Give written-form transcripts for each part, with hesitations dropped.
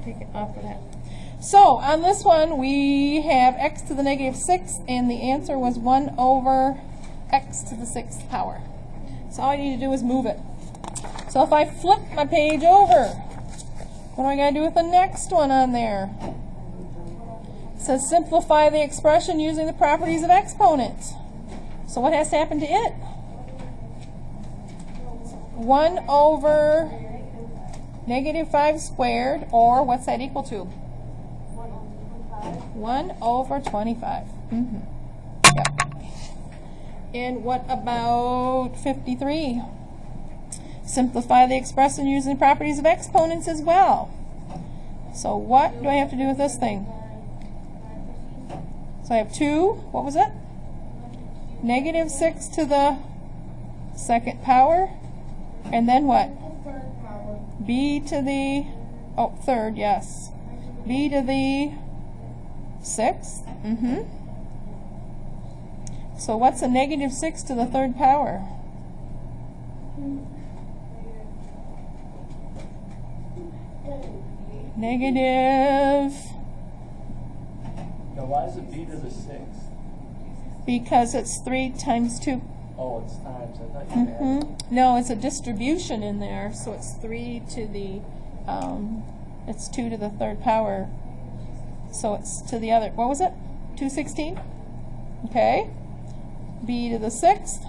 take it off of that. So on this one, we have x to the negative 6, and the answer was 1 over x to the 6th power. So all I need to do is move it. So if I flip my page over, what do I got to do with the next one on there? It says simplify the expression using the properties of exponents. So what has to happen to it? 1 over negative 5 squared, or what's that equal to? 1 over 25. Yep. And what about 53? Simplify the expression using the properties of exponents as well. So what do I have to do with this thing? So I have 2, what was it? Negative 6 to the 2nd power. And then what? B to the, oh, 3rd, yes. B to the 6th. So what's a negative 6 to the 3rd power? Negative. Now why is it b to the 6th? Because it's 3 times 2. Oh, it's times. I thought you had it. No, it's a distribution in there, so it's 3 to the, it's 2 to the 3rd power. So it's to the other, what was it? 216? Okay. B to the 6th.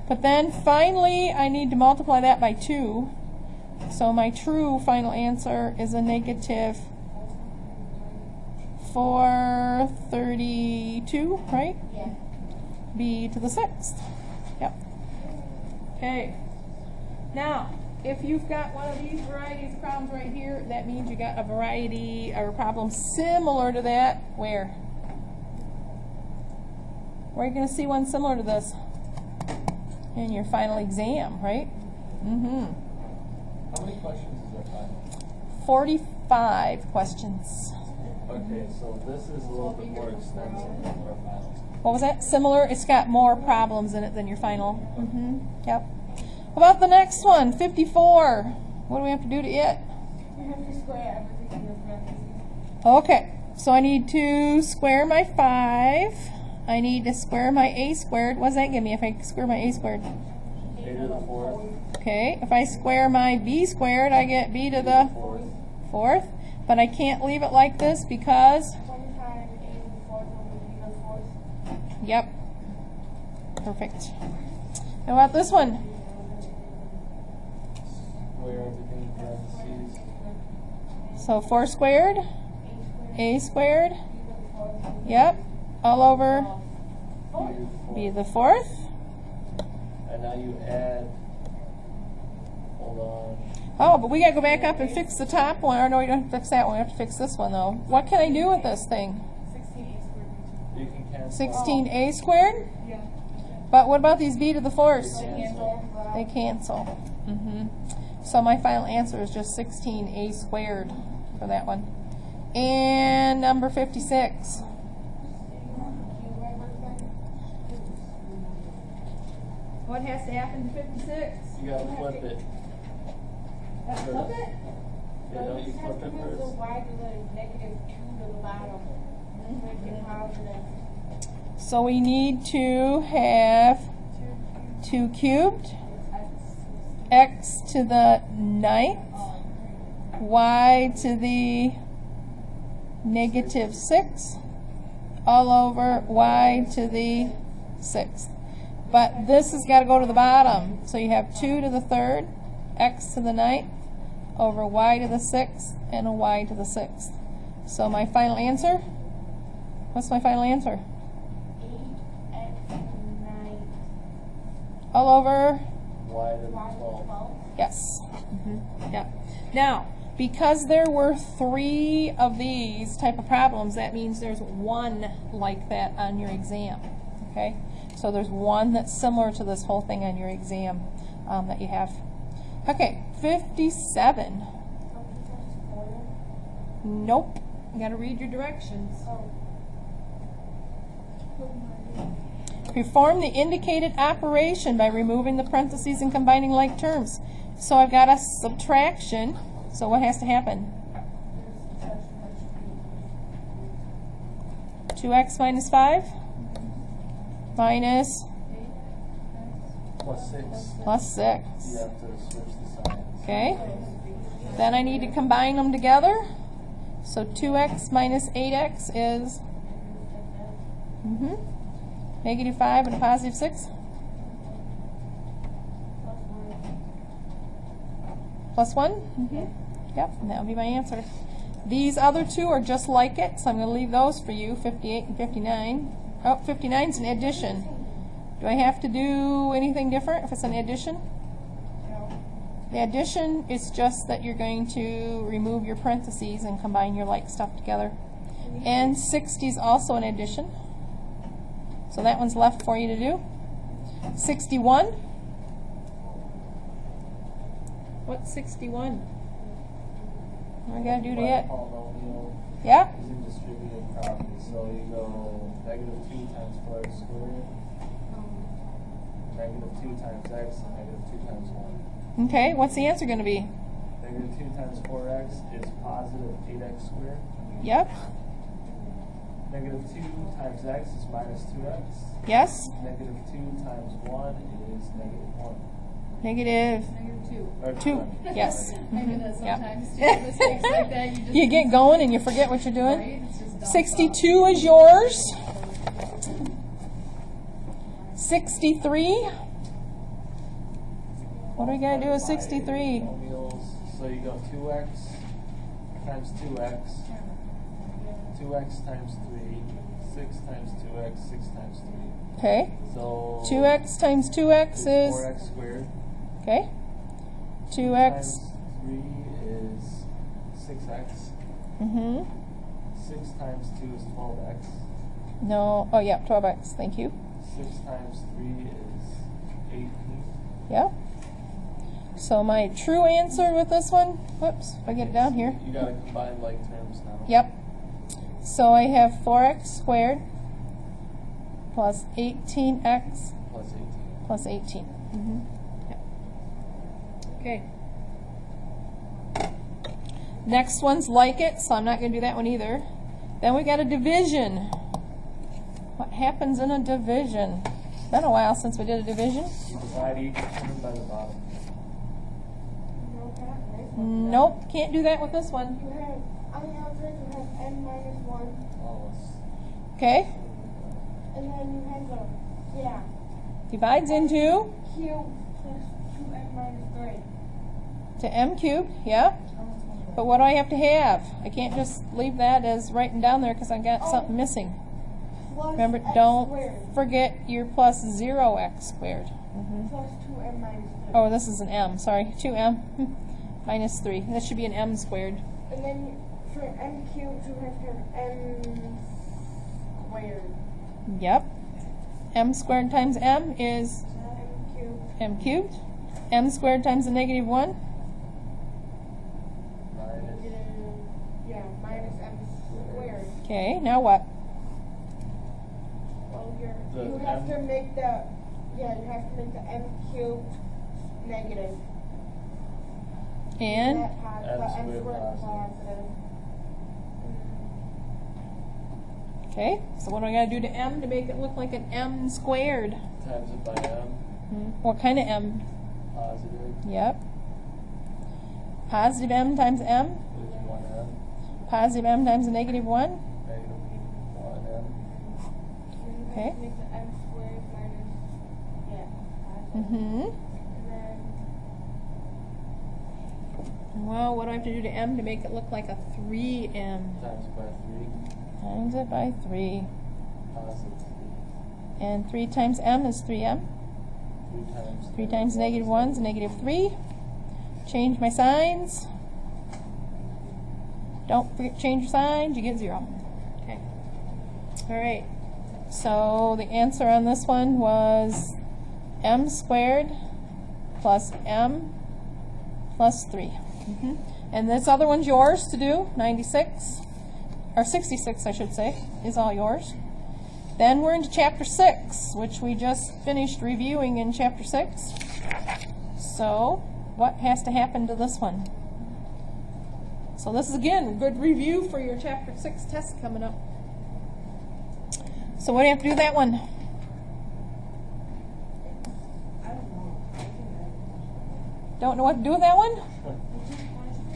But then finally, I need to multiply that by 2. So my true final answer is a negative 432, right? Yeah. B to the 6th. Yep. Okay. Now, if you've got one of these varieties of problems right here, that means you got a variety or a problem similar to that. Where? Where are you going to see one similar to this? In your final exam, right? How many questions is there final? 45 questions. Okay, so this is a little bit more extensive than our finals. What was that? Similar? It's got more problems in it than your final. Yep. What about the next one? 54. What do we have to do to it? You have to square everything in the parentheses. Okay, so I need to square my 5. I need to square my a squared. What does that give me if I square my a squared? A to the 4th. Okay, if I square my b squared, I get b to the 4th. But I can't leave it like this because... 1 times a to the 4th over b to the 4th. Yep. Perfect. How about this one? Square everything in parentheses. So 4 squared, a squared, yep, all over b to the 4th. And now you add, hold on. Oh, but we got to go back up and fix the top one. Or no, we don't have to fix that one. We have to fix this one, though. What can I do with this thing? 16a squared. You can cancel. 16a squared? Yeah. But what about these b to the 4th? Cancel. They cancel. So my final answer is just 16a squared for that one. And number 56. What has to happen to 56? You gotta flip it. Flip it? Yeah, don't you flip it The first? y to the negative 2 to the bottom. Make it positive. So we need to have 2 cubed, x to the 9th, y to the negative 6, all over y to the 6th. But this has got to go to the bottom. So you have 2 to the 3rd, x to the 9th, over y to the 6th, and a y to the 6th. So my final answer? What's my final answer? 8x to the 9. All over? Y to the Y to the 12. 12. Yes. Yeah. Now, because there were 3 of these type of problems, that means there's one like that on your exam. Okay? So there's one that's similar to this whole thing on your exam that you have. Okay, 57. Nope. You got to read your directions. Perform the indicated operation by removing the parentheses and combining like terms. So I've got a subtraction. So what has to happen? 2x minus 5 minus Plus 6. plus 6. You have to switch the signs. Okay. Then I need to combine them together. So 2x minus 8x is negative 5 and a positive 6. Plus 1? Yep, and that would be my answer. These other two are just like it, so I'm going to leave those for you, 58 and 59. Oh, 59 is an addition. Do I have to do anything different if it's an addition? No. The addition is just that you're going to remove your parentheses and combine your like stuff together. And 60 is also an addition. So that one's left for you to do. 61. What's 61? What do I got to do to it? Polynomial Yeah? using distributive property. So you go negative 2 times 4x squared, negative 2 times x, and negative 2 times 1. Okay, what's the answer going to be? Negative 2 times 4x is positive 8x squared. Yep. Negative 2 times x is minus 2x. Yes? Negative 2 times 1 is negative 1. Negative Or 2. Yes. I do that Yep. sometimes. Do mistakes like that. You just You get going and you forget what you're doing. right? It's just dumb 62 is yours. 63. What do we got to do with 63? Polynomials. So you go 2x times 2x, 2x times 3, 6 times 2x, 6 times 3. Okay. So 2x times 2x is, 4x squared. okay. 2x. Times 3 is 6x. 6 times 2 is 12x. No, oh yeah, 12x, thank you. 6 times 3 is 18. Yeah. So my true answer with this one, whoops, if I get it down here. You gotta combine like terms now. Yep. So I have 4x squared plus 18x Plus 18. plus 18. Yep. Okay. Next one's like it, so I'm not going to do that one either. Then we got a division. What happens in a division? It's been a while since we did a division. You divide each term by the bottom. Nope, can't do that with this one. You have, on the outside, you have n minus 1, Oh, Okay. and then you have the, yeah, Divides into cube plus 2n minus 3. to m cubed, yeah. But what do I have to have? I can't just leave that as writing down there because I got something missing. Plus Remember, x don't squared forget your plus 0x squared. plus 2n minus 3. Oh, this is an m, sorry. 2m minus 3. That should be an m squared. And then for m cubed, you have to have m squared. Yep. M squared times m is M cubed. m cubed. M squared times a negative 1. minus. Yeah, minus m squared. Okay, now what? Well, you The have m- to make the, yeah, you have to make the m cubed negative. And That M the m squared squared positive. positive. okay, so what do I got to do to m to make it look like an m squared? Times it by m. What kind of m? Positive. Yep. Positive m times m. Is 1m. Positive m times a negative 1. Negative 1m. You Okay. have to make the m squared minus, yeah, positive. Mm-hmm. And then Well, what do I have to do to m to make it look like a 3m? Times it by 3. Times it by 3. Positive 3. And 3 times m is 3m. 3 times negative 1 is negative 3. Change my signs. Don't forget to change your signs. You get 0. Okay. All right. So the answer on this one was m squared plus m plus 3. And this other one's yours to do. 96, or 66 I should say, is all yours. Then we're into chapter 6, which we just finished reviewing in chapter 6. So what has to happen to this one? So this is again a good review for your chapter 6 test coming up. So what do you have to do with that one? I don't know. Don't know what to do with that one?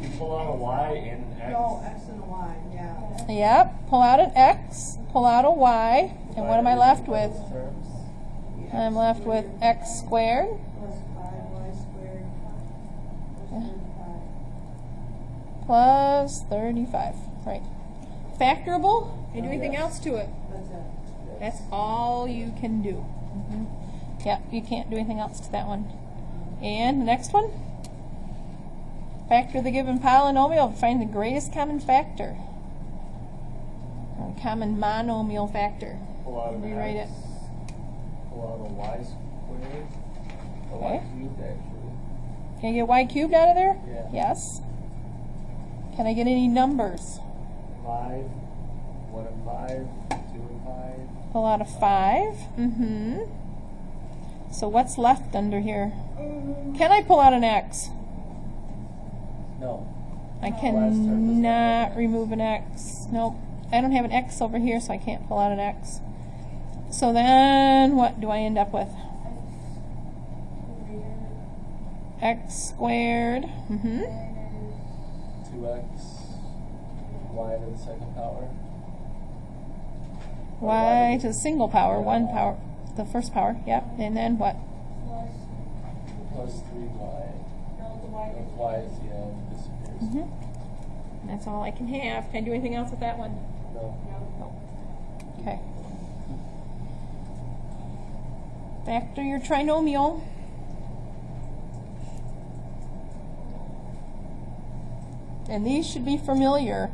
You pull out a y and x. No, X and a Y, yeah. Yep. Pull out an x, pull out a y, and what am I left with? Terms. I'm left with x squared Plus 5Y squared plus plus 35. 35. Right. Factorable? Can you do anything else to it? That's it. That's all you can do. Yep, you can't do anything else to that one. And the next one? Factor the given polynomial. Find the greatest common factor. Or common monomial factor. Pull out an Rewrite x. it. Pull out a y squared. A y Okay. cubed, actually. Can I get y cubed out of there? Yeah. Yes. Can I get any numbers? 5, 1 and 5, 2 and 5. Pull out a 5. So what's left under here? Can I pull out an x? No. I Last term does not cannot have remove an x. Nope. I don't have an x over here, so I can't pull out an x. So then what do I end up with? X squared. 2x. Y to the second power. Y to the single power, one power, the first power, yep. And then what? Plus 3y. Y is the end, disappears. That's all I can have. Can I do anything else with that one? No. Okay. Factor your trinomial. And these should be familiar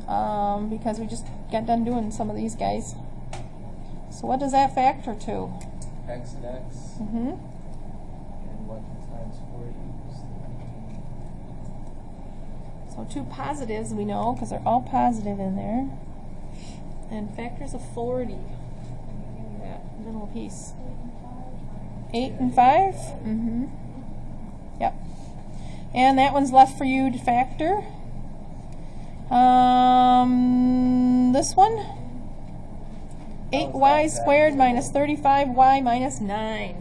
because we just got done doing some of these guys. So what does that factor to? X and x. And 1 times 4 equals 13. So two positives we know because they're all positive in there. And factors of 40. That little piece. 8 and 5? Yep. And that one's left for you to factor. This one? 8y squared minus 35y minus 9.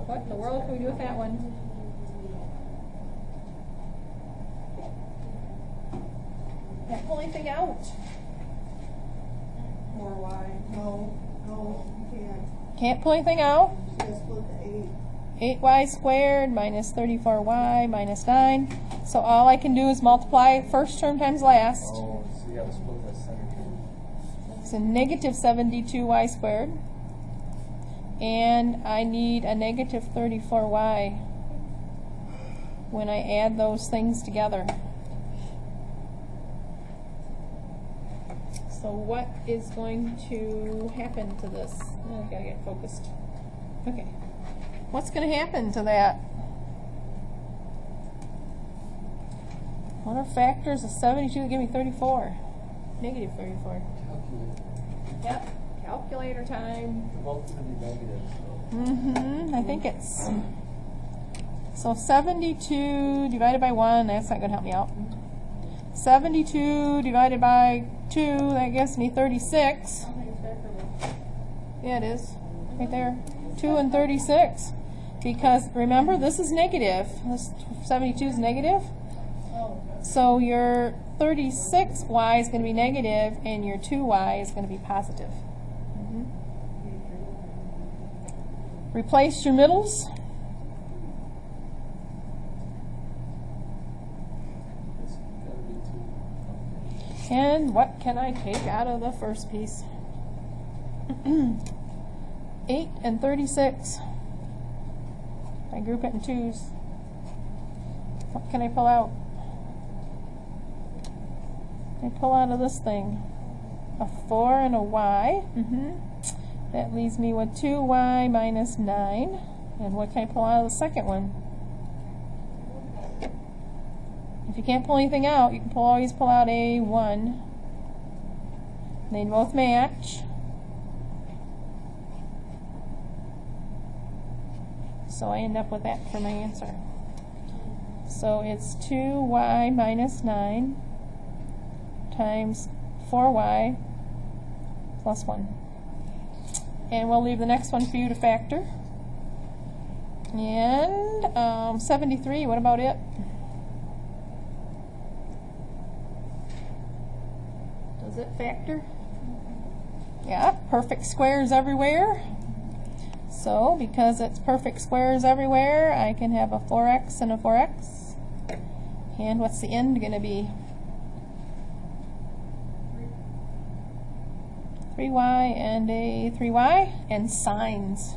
What in the world can we do with that one? Can't pull anything out. More Y. No, you can't. Can't pull anything out. Just split the 8. 8y squared minus 34y minus 9. So all I can do is multiply first term times last. Oh, so you have to split that center term. It's a negative 72y squared. And I need a negative 34y when I add those things together. So what is going to happen to this? Oh, I gotta get focused. Okay. What's going to happen to that? What are factors of 72 that give me 34? Negative 34. Calculate. Yep. Calculator time. They're both going to be negative, so. I think it's... So 72 divided by 1, that's not going to help me out. 72 divided by 2, that gives me 36. Yeah, it is. Right there. 2 and 36. Because, remember, this is negative. This 72 is negative. So your 36y is going to be negative, and your 2y is going to be positive. Replace your middles. It's got to be 2. And what can I take out of the first piece? 8 and 36. I group it in 2s. What can I pull out? I pull out of this thing a 4 and a y. That leaves me with 2y minus 9. And what can I pull out of the second one? If you can't pull anything out, you can always pull out a 1. They both match. So I end up with that for my answer. So it's 2y minus 9 times 4y plus 1. And we'll leave the next one for you to factor. And 73, what about it? Does it factor? Yeah, perfect squares everywhere. So, because it's perfect squares everywhere, I can have a 4x and a 4x. And what's the end going to be? 3y and a 3y. And signs.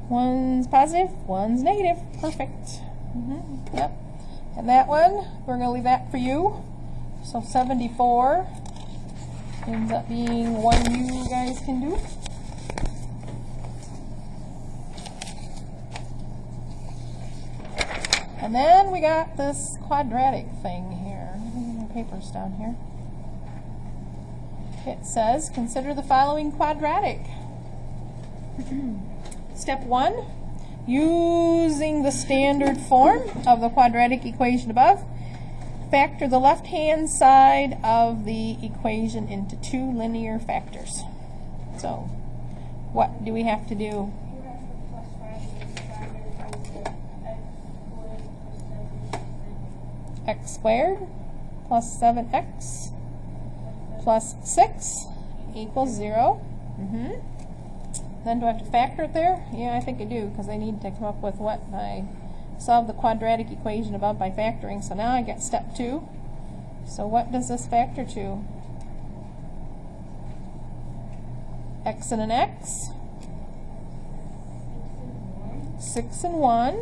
One's positive, one's negative. Perfect. Yep. And that one, we're going to leave that for you. So 74 ends up being one you guys can do. And then we got this quadratic thing here. Let me get my papers down here. It says, consider the following quadratic. Step 1, using the standard form of the quadratic equation above, factor the left-hand side of the equation into two linear factors. So, what do we have to do? You have to plus 5 X squared plus 7x plus 6 equals 0. Then do I have to factor it there? Yeah, I think I do, because I need to come up with what I solve the quadratic equation above by factoring. So now I get step 2. So what does this factor to? X and an X. 6 and 1.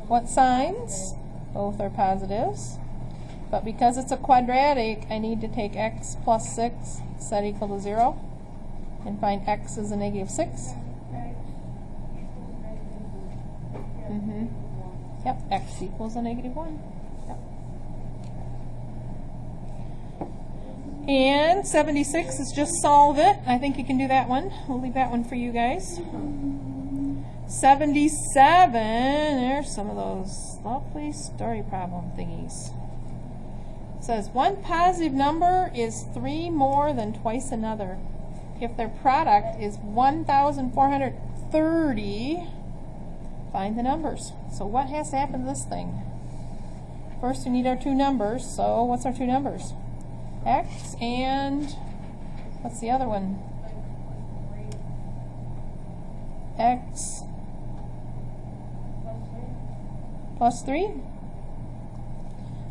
What signs? Both are positives. But because it's a quadratic, I need to take x plus 6, set equal to 0, and find x is a negative 6. Yep, x equals a negative 1. Yep. And 76 is just solve it. I think you can do that one. We'll leave that one for you guys. 77, there's some of those lovely story problem thingies. It says one positive number is 3 more than twice another. If their product is 1,430, find the numbers. So what has to happen to this thing? First we need our two numbers. So what's our two numbers? X and what's the other one? X plus 3.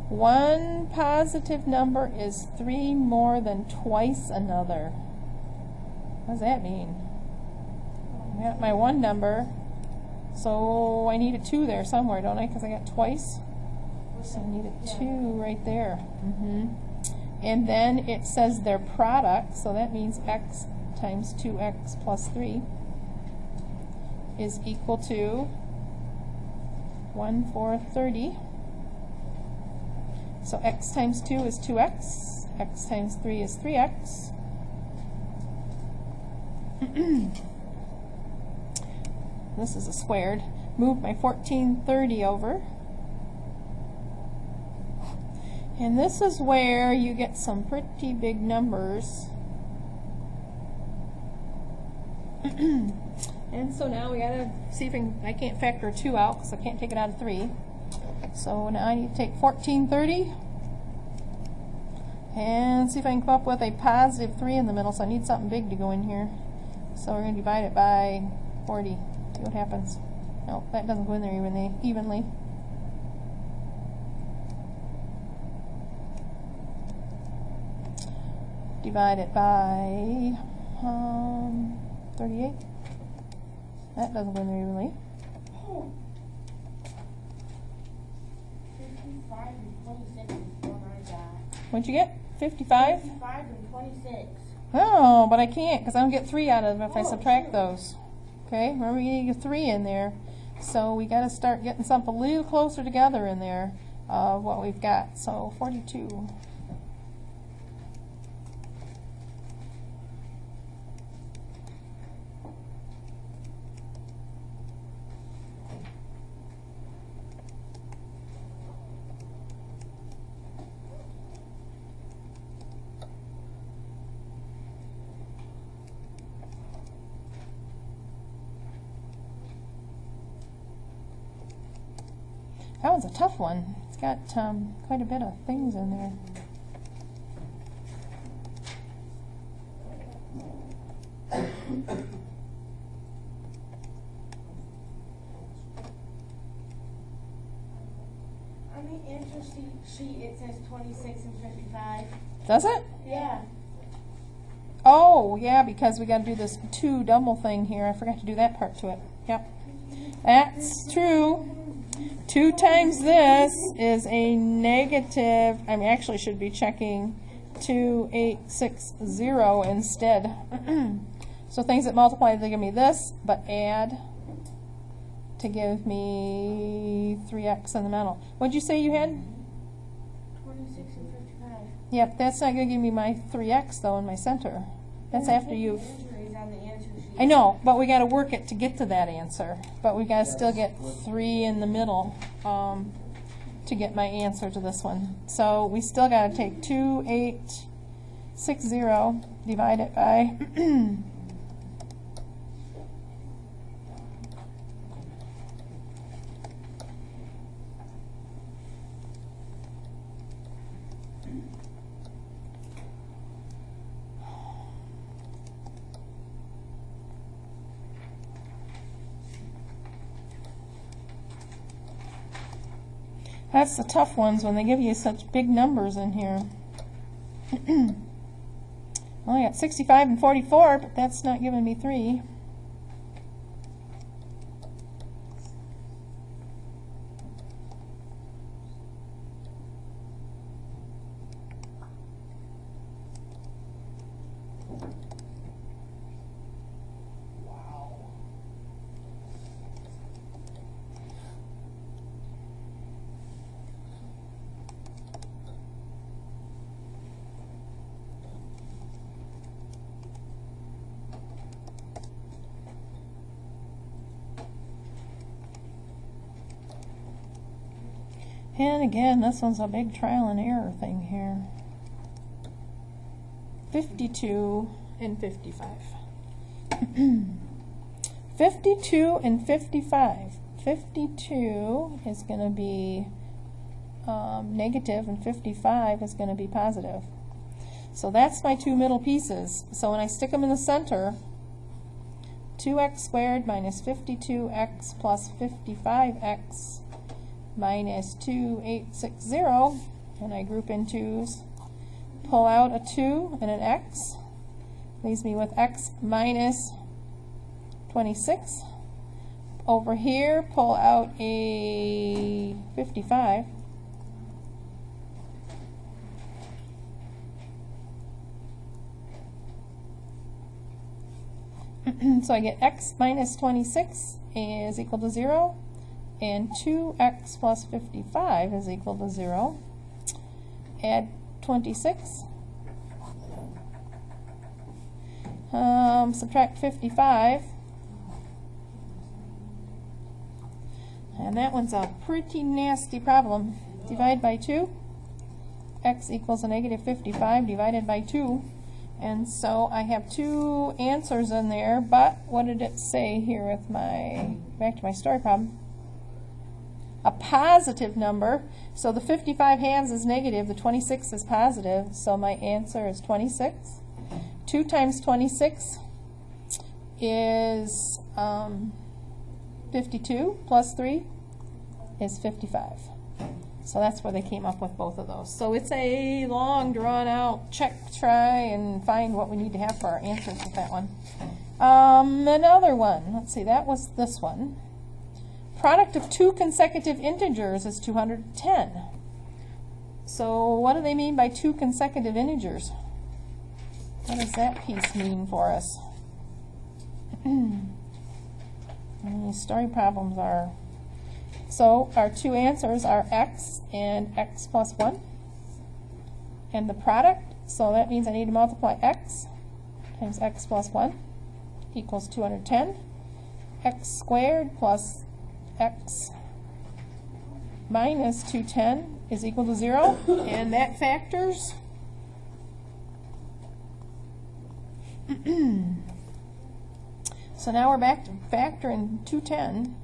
One positive number is 3 more than twice another. What does that mean? I got my one number, so I need a 2 there somewhere, don't I? Because I got twice. So I need a 2 right there. And then it says their product, so that means x times 2x plus 3 is equal to 1,430. So x times 2 is 2x, x times 3 is 3x. This is a squared. Move my 1430 over. And this is where you get some pretty big numbers. And so now we gotta see if I can't factor 2 out because I can't take it out of 3. So now I need to take 1430 and see if I can come up with a positive 3 in the middle. So I need something big to go in here. So we're going to divide it by 40. See what happens. No, that doesn't go in there evenly. Divide it by 38. That doesn't go in there evenly. 55 and 26 is what I got. What'd you get? 55? 55 and 26. Oh, but I can't because I don't get 3 out of them if I subtract those. Okay, remember you need a 3 in there. So we got to start getting something a little closer together in there of what we've got. So 42. one's a tough one. It's got quite a bit of things in there. On the answer sheet, it says 26 and 55. Does it? Yeah. Oh, yeah, because we got to do this 2 double thing here. I forgot to do that part to it. Yep. That's true. 2 times this is a negative. I mean, actually should be checking 2860 instead. So things that multiply, they give me this, but add to give me 3x in the middle. What'd you say you had? 26 and 55. Yep, that's not going to give me my 3x, though, in my center. That's after you've... Answer is on the answer sheet. I know, but we got to work it to get to that answer. But we got to still get 3 in the middle to get my answer to this one. So we still got to take 2860, divide it by... That's the tough ones when they give you such big numbers in here. Well, I got 65 and 44, but that's not giving me 3. And again, this one's a big trial and error thing here. 52 and 55. 52 and 55. 52 is going to be negative and 55 is going to be positive. So that's my 2 middle pieces. So when I stick them in the center, 2x squared minus 52x plus 55x minus 2860, and I group in 2's, pull out a 2 and an x, leaves me with x minus 26. Over here, pull out a 55. So I get x minus 26 is equal to 0. And 2x plus 55 is equal to 0. Add 26. Subtract 55. And that one's a pretty nasty problem. Divide by 2. X equals a negative 55 divided by 2. And so I have 2 answers in there, but what did it say here with my, back to my story problem? A positive number, so the 55 halves is negative, the 26 is positive, so my answer is 26. 2 times 26 is 52, plus 3 is 55. So that's where they came up with both of those. So it's a long, drawn-out check, try, and find what we need to have for our answers with that one. Another one, let's see, that was this one. Product of 2 consecutive integers is 210. So what do they mean by 2 consecutive integers? What does that piece mean for us? These story problems are... So our 2 answers are x and x plus 1. And the product, so that means I need to multiply x times x plus 1 equals 210. X squared plus x minus 210 is equal to 0, and that factors. So now we're back to factoring 210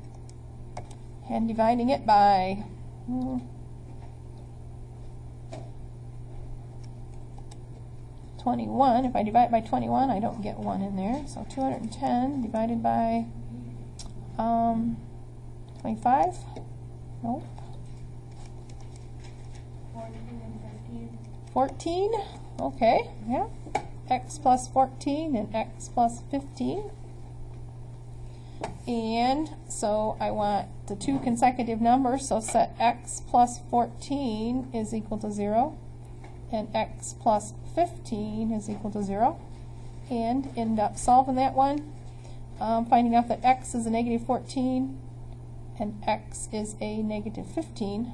and dividing it by 21. If I divide by 21, I don't get 1 in there. So 210 divided by 25? Nope. 14 and 15. 14? Okay, yeah. X plus 14 and x plus 15. And so I want the two consecutive numbers, so set x plus 14 is equal to 0 and x plus 15 is equal to 0, and end up solving that one, finding out that x is a negative 14 and x is a negative 15.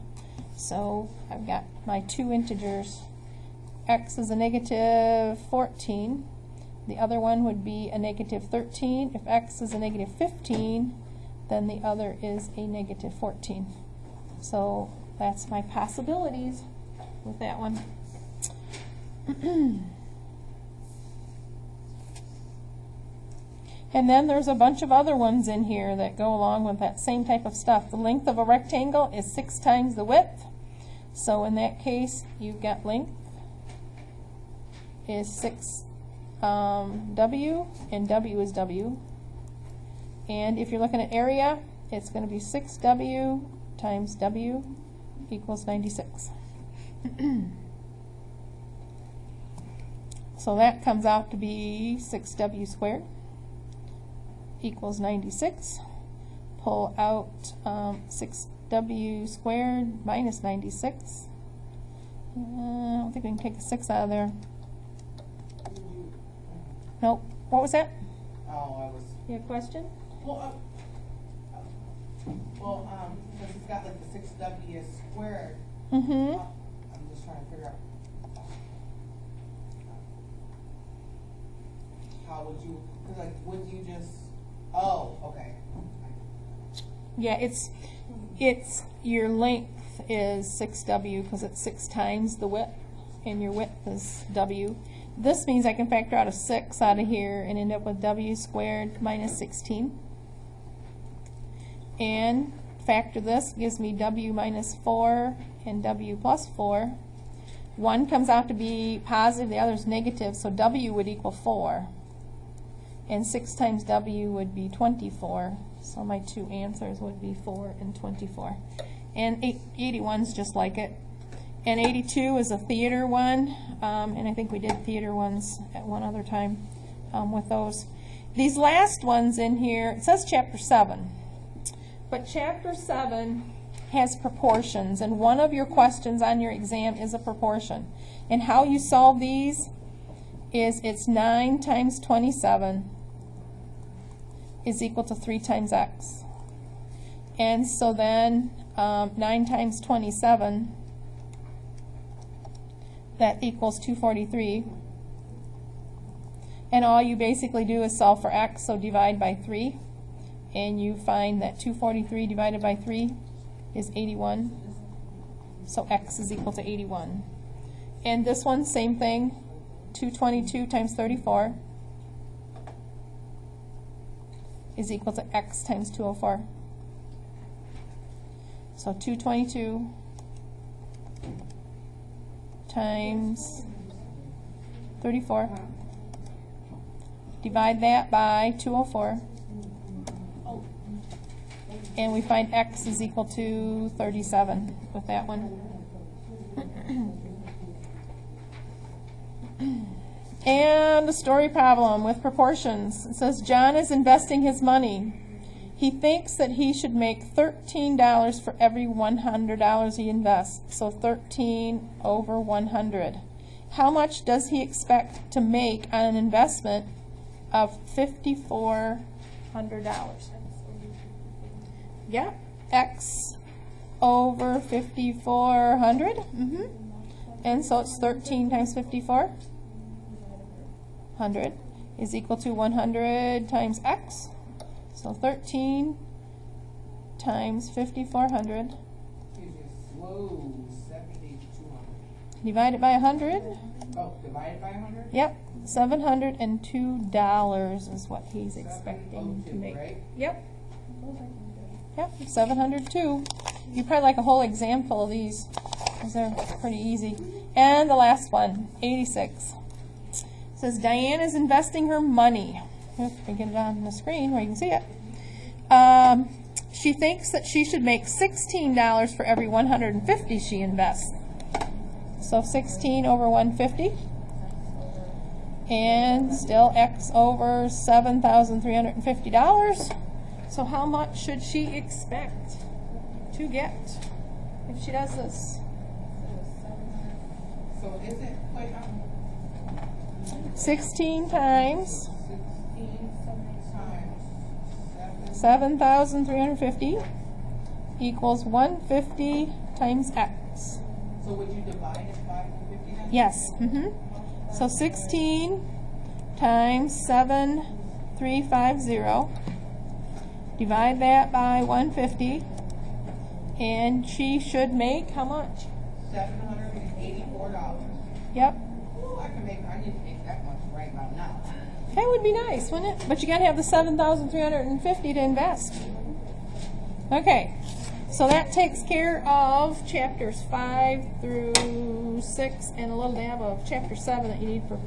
So I've got my two integers. X is a negative 14. The other one would be a negative 13. If x is a negative 15, then the other is a negative 14. So that's my possibilities with that one. And then there's a bunch of other ones in here that go along with that same type of stuff. The length of a rectangle is 6 times the width. So in that case, you've got length is 6 W, and W is W. And if you're looking at area, it's going to be 6W times W equals 96. So that comes out to be 6W squared equals 96. Pull out 6W squared minus 96. I don't think we can take a 6 out of there. Nope. What was that? Oh, I was. You have a question? Well, because it's got like the 6W squared. Mm-hmm. I'm just trying to figure out. How would you, cause like, would you just, oh, okay. Yeah, it's your length is 6W because it's 6 times the width, and your width is W. This means I can factor out a 6 out of here and end up with W squared minus 16. And factor this gives me W minus 4 and W plus 4. One comes out to be positive, the other is negative, so W would equal 4. And 6 times W would be 24. So my two answers would be 4 and 24. And 81 is just like it. And 82 is a theater one, and I think we did theater ones at one other time with those. These last ones in here, it says Chapter 7. But Chapter 7 has proportions, and one of your questions on your exam is a proportion. And how you solve these is it's 9 times 27 is equal to 3 times x. And so then 9 times 27, that equals 243. And all you basically do is solve for x, so divide by 3. And you find that 243 divided by 3 is 81. So x is equal to 81. And this one, same thing, 222 times 34 is equal to x times 204. So 222 times 34. Divide that by 204. And we find x is equal to 37 with that one. And a story problem with proportions. It says John is investing his money. He thinks that he should make $13 for every $100 he invests. So 13 over 100. How much does he expect to make on an investment of $5,400? Yeah, x over 5,400. And so it's 13 times 5,400 is equal to 100 times x. So 13 times 5,400 divided by 100. Oh, divided by 100? Yep, $702 is what he's expecting to make. Right? Yep. Yep, 702. You probably like a whole example of these, because they're pretty easy. And the last one, 86. It says Diane is investing her money. If I get it on the screen where you can see it. She thinks that she should make $16 for every 150 she invests. So 16 over 150. And still X over $7,350. So how much should she expect to get if she does this? So is it like 16 times 16 times 7,350 equals 150 times X. So would you divide it by 150 then? Yes. So 16 times 7,350. Divide that by 150. And she should make how much? $784. Yep. Ooh, I need to make that much right about now. That would be nice, wouldn't it? But you got to have the 7,350 to invest. Okay. So that takes care of chapters 5 through 6 and a little dab of chapter 7 that you need for